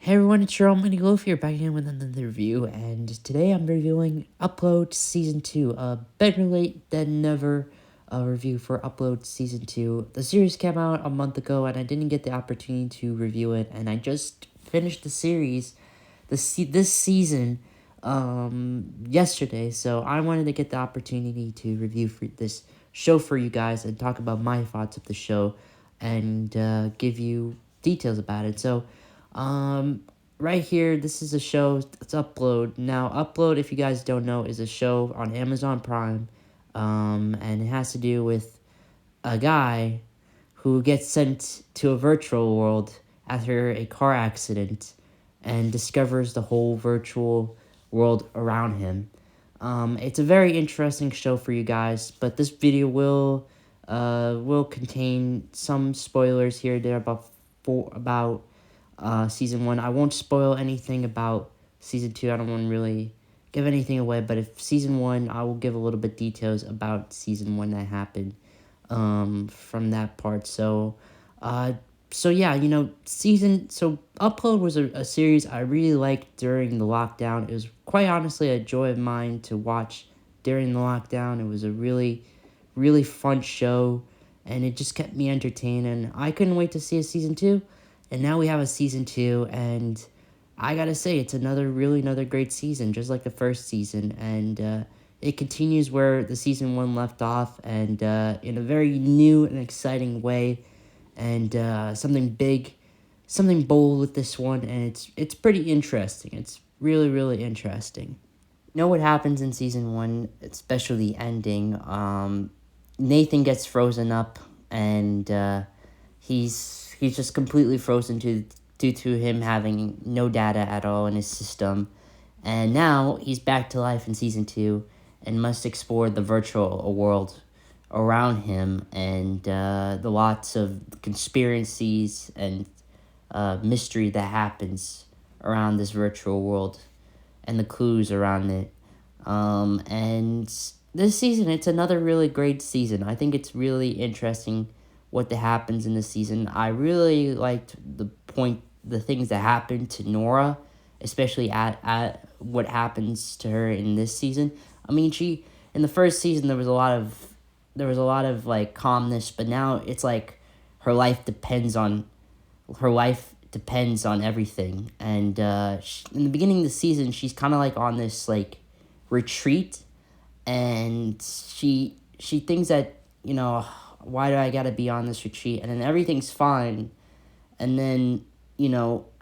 Hey everyone, it's your own Mini Loaf here, back again with another review, and today I'm reviewing Upload Season 2, better late than never, review for Upload Season 2. The series came out a month ago, and I didn't get the opportunity to review it, and I just finished the series, this season, yesterday, so I wanted to get the opportunity to review for this show for you guys, and talk about my thoughts of the show, and, give you details about it. So, right here, this is a show. It's Upload. Now, Upload, if you guys don't know, is a show on Amazon Prime, and it has to do with a guy who gets sent to a virtual world after a car accident and discovers the whole virtual world around him. It's a very interesting show for you guys, but this video will contain some spoilers here and there about season 1. I won't spoil anything about season 2. I don't want to really give anything away, but if season 1, I will give a little bit details about season 1 that happened from that part. So yeah, Upload was a series I really liked during the lockdown. It was quite honestly a joy of mine to watch during the lockdown. It was a really, really fun show, and it just kept me entertained, and I couldn't wait to see a season 2. And now we have a season 2, and I gotta say, it's another great season, just like the first season, and it continues where the season 1 left off, and in a very new and exciting way, and something big, something bold with this one, and it's pretty interesting. It's really, really interesting. You know what happens in season 1, especially the ending. Nathan gets frozen up, and he's just completely frozen due to him having no data at all in his system. And now he's back to life in season 2 and must explore the virtual world around him, and the lots of conspiracies and mystery that happens around this virtual world and the clues around it. And this season, it's another really great season. I think it's really interesting what happens in this season. I really liked the things that happened to Nora, especially at what happens to her in this season. I mean, in the first season there was a lot of like calmness, but now it's like her life depends on everything. And in the beginning of the season, she's kind of like on this like retreat, and she thinks that, why do I gotta be on this retreat? And then everything's fine. And then,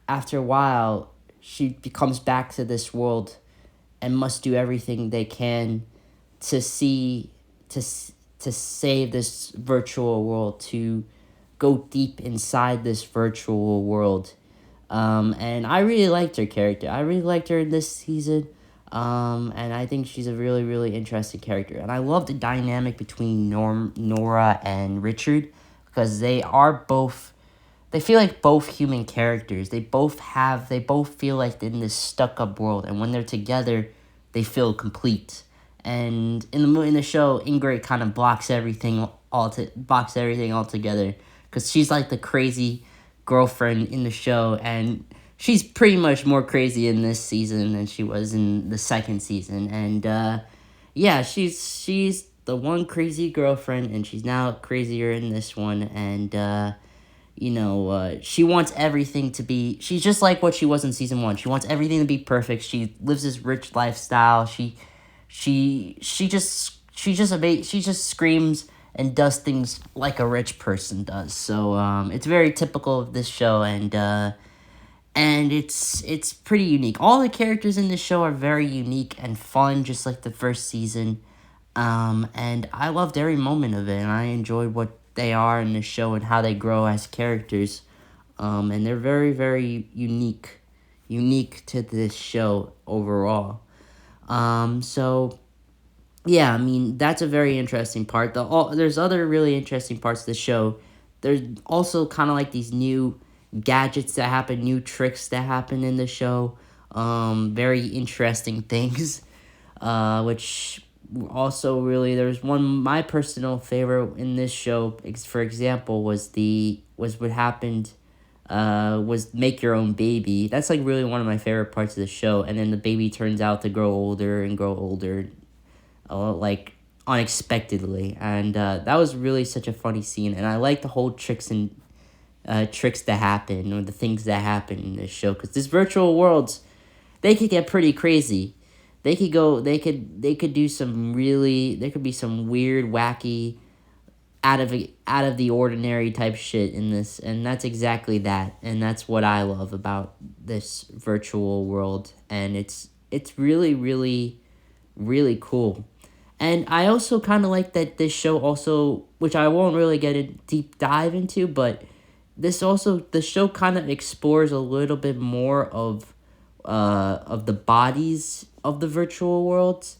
after a while, she comes back to this world and must do everything they can to save this virtual world, to go deep inside this virtual world. And I really liked her character. I really liked her in this season. And I think she's a really, really interesting character. And I love the dynamic between Nora and Richard, because they feel like both human characters. They both feel like they're in this stuck-up world, and when they're together, they feel complete. And in the show, Ingrid kind of blocks everything altogether, because she's like the crazy girlfriend in the show, and she's pretty much more crazy in this season than she was in the second season. And yeah, she's the one crazy girlfriend, and she's now crazier in this one. And she wants everything to be. She's just like what she was in season 1. She wants everything to be perfect. She lives this rich lifestyle. She just screams and does things like a rich person does. So it's very typical of this show, and it's pretty unique. All the characters in this show are very unique and fun, just like the first season. And I loved every moment of it, and I enjoyed what they are in the show and how they grow as characters. And they're very, very unique to this show overall. So yeah, I mean, that's a very interesting part. There's other really interesting parts of the show. There's also kind of like these new gadgets that happen, new tricks that happen in the show. Very interesting things. Which also really, there's one, my personal favorite in this show, for example, was what happened was make your own baby. That's like really one of my favorite parts of the show. And then the baby turns out to grow older and grow older, like unexpectedly. And that was really such a funny scene. And I like the whole tricks that happen, or the things that happen in this show, because this virtual worlds, they could get pretty crazy. They could do some really, there could be some weird, wacky, out of the ordinary type shit in this, and that's exactly that, and that's what I love about this virtual world, and it's really, really, really cool. And I also kind of like that this show also, which I won't really get a deep dive into, but the show kind of explores a little bit more of the bodies of the virtual worlds,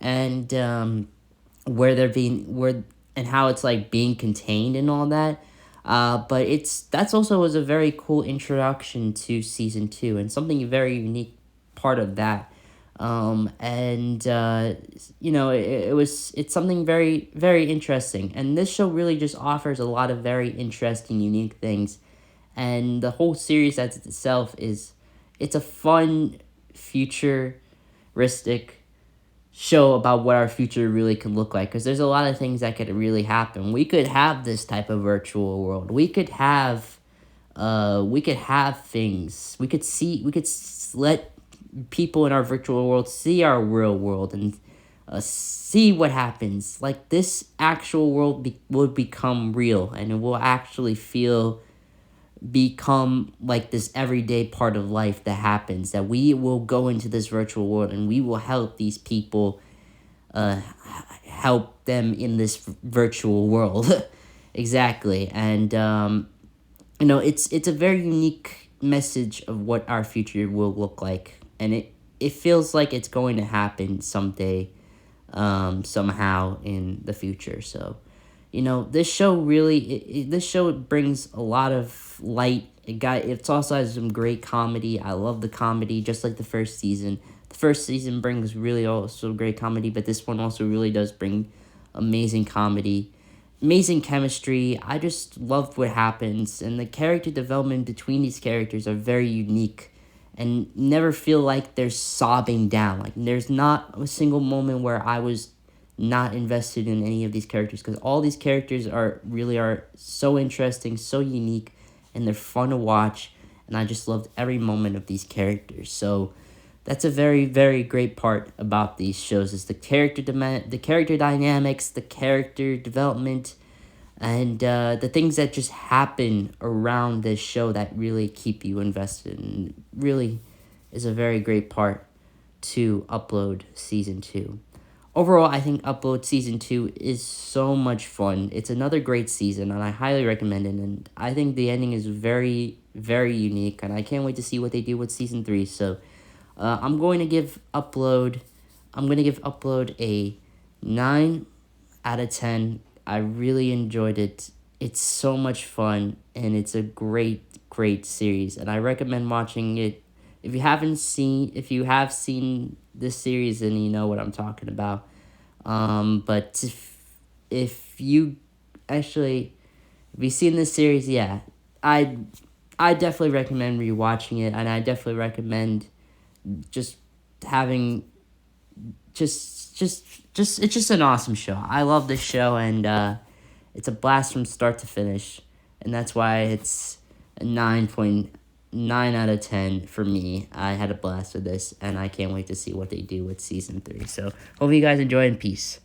and where they're being where and how it's like being contained and all that. But that's also was a very cool introduction to season two, and something very unique part of that. And it's something very, very interesting, and this show really just offers a lot of very interesting, unique things, and the whole series as itself it's a fun, futuristic show about what our future really could look like, because there's a lot of things that could really happen. We could have this type of virtual world. We could have things. Let people in our virtual world see our real world, and see what happens. Like, this actual world would become real, and it will actually become like this everyday part of life that happens, that we will go into this virtual world and we will help these people, help them in this virtual world. Exactly. And it's a very unique message of what our future will look like, and it feels like it's going to happen someday, somehow in the future. So this show really, this show brings a lot of light. It also has some great comedy. I love the comedy, just like the first season. The first season brings really also great comedy, but this one also really does bring amazing comedy, amazing chemistry. I just love what happens, and the character development between these characters are very unique, and never feel like they're sobbing down. Like, there's not a single moment where I was not invested in any of these characters, because all these characters are so interesting, so unique, and they're fun to watch, and I just loved every moment of these characters. So that's a very, very great part about these shows, is the the character dynamics, the character development, and the things that just happen around this show that really keep you invested, and really is a very great part to Upload Season 2. Overall, I think Upload Season 2 is so much fun. It's another great season, and I highly recommend it, and I think the ending is very, very unique, and I can't wait to see what they do with Season 3. So I'm going to give Upload a 9 out of 10. I really enjoyed it. It's so much fun, and it's a great, great series, and I recommend watching it. If you have seen this series, then you know what I'm talking about. But if you actually, if you've seen this series, yeah, I definitely recommend rewatching it, and I definitely recommend just having just it's just an awesome show. I love this show, and it's a blast from start to finish, and that's why it's a 9.9 out of 10 for me. I had a blast with this, and I can't wait to see what they do with Season 3. So, hope you guys enjoy, and peace.